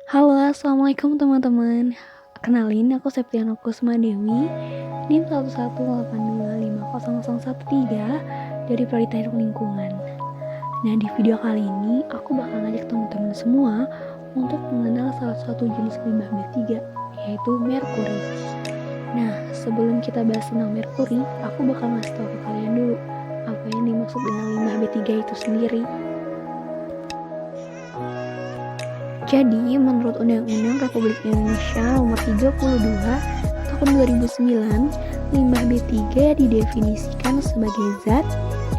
Halo, assalamualaikum teman-teman. Kenalin, aku Septiana Kusma Dewi, NIM 118250013 dari Prodi Teknik Lingkungan. Nah, di video kali ini aku bakal ngajak teman-teman semua untuk mengenal salah satu jenis limbah B3, yaitu merkuri. Nah, sebelum kita bahas tentang merkuri, aku bakal ngasih tahu ke kalian dulu apa yang dimaksud dengan limbah B3 itu sendiri. Jadi, menurut Undang-Undang Republik Indonesia Nomor 32 Tahun 2009, limbah B3 didefinisikan sebagai zat,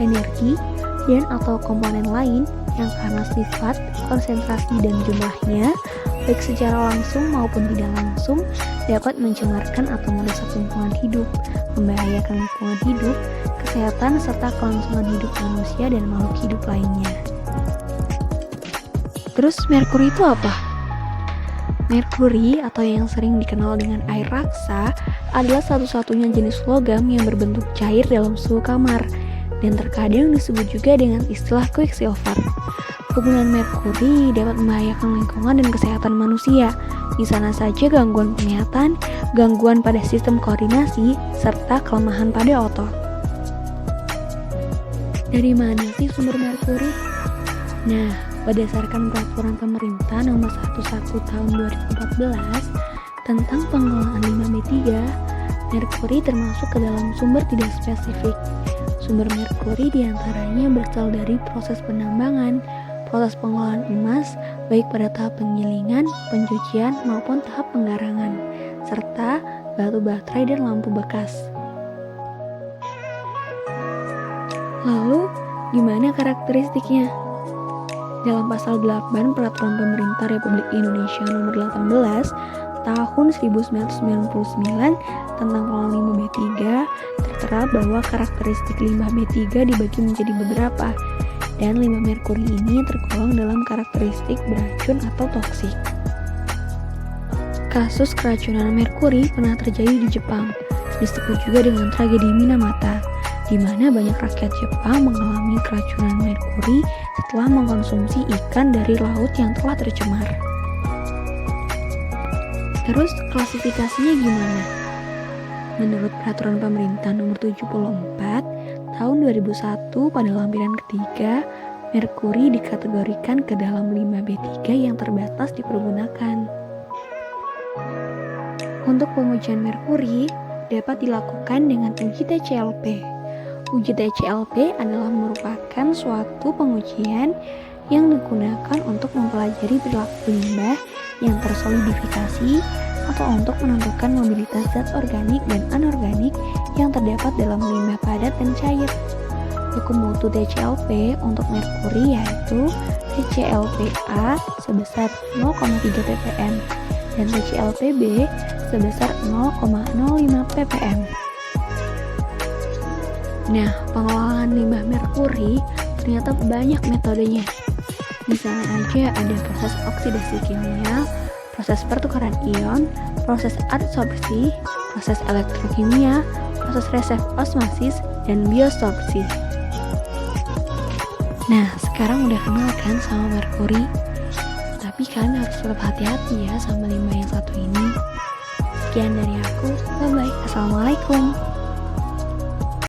energi, dan atau komponen lain yang karena sifat, konsentrasi, dan jumlahnya, baik secara langsung maupun tidak langsung, dapat mencemarkan atau merusak lingkungan hidup, membahayakan lingkungan hidup, kesehatan, serta kelangsungan hidup manusia dan makhluk hidup lainnya. Terus merkuri itu apa? Merkuri atau yang sering dikenal dengan air raksa adalah satu-satunya jenis logam yang berbentuk cair dalam suhu kamar dan terkadang disebut juga dengan istilah quicksilver. Penggunaan merkuri dapat membahayakan lingkungan dan kesehatan manusia. Di sana saja gangguan penglihatan, gangguan pada sistem koordinasi, serta kelemahan pada otot. Dari mana sih sumber merkuri? Nah, berdasarkan peraturan pemerintah nomor 11 tahun 2014 tentang pengelolaan limbah B3, merkuri termasuk ke dalam sumber tidak spesifik. Sumber merkuri diantaranya berasal dari proses penambangan, proses pengolahan emas, baik pada tahap penggilingan, pencucian, maupun tahap penggarangan, serta batu baterai dan lampu bekas. Lalu, gimana karakteristiknya? Dalam pasal 8 Peraturan Pemerintah Republik Indonesia Nomor 18 Tahun 1999 tentang pengelolaan limbah B3 tertera bahwa karakteristik limbah B3 dibagi menjadi beberapa, dan limbah merkuri ini tergolong dalam karakteristik beracun atau toksik. Kasus keracunan merkuri pernah terjadi di Jepang, disebut juga dengan tragedi Minamata, di mana banyak rakyat Jepang mengalami keracunan merkuri setelah mengkonsumsi ikan dari laut yang telah tercemar. Terus klasifikasinya gimana? Menurut Peraturan Pemerintah Nomor 74 Tahun 2001 pada lampiran ketiga, merkuri dikategorikan ke dalam limbah B3 yang terbatas dipergunakan. Untuk pengujian merkuri dapat dilakukan dengan uji TCLP. Uji TCLP adalah merupakan suatu pengujian yang digunakan untuk mempelajari perilaku limbah yang tersolidifikasi atau untuk menentukan mobilitas zat organik dan anorganik yang terdapat dalam limbah padat dan cair. Hukum mutu TCLP untuk merkuri yaitu TCLP-A sebesar 0,3 ppm dan TCLP-B sebesar 0,05 ppm. Nah, pengelolaan limbah merkuri ternyata banyak metodenya. Misalnya aja ada proses oksidasi kimia, proses pertukaran ion, proses adsorpsi, proses elektrokimia, proses resep osmosis, dan biosorpsi. Nah, sekarang udah kenal kan sama merkuri? Tapi kalian harus tetap hati-hati ya sama limbah yang satu ini. Sekian dari aku, bye-bye, assalamualaikum.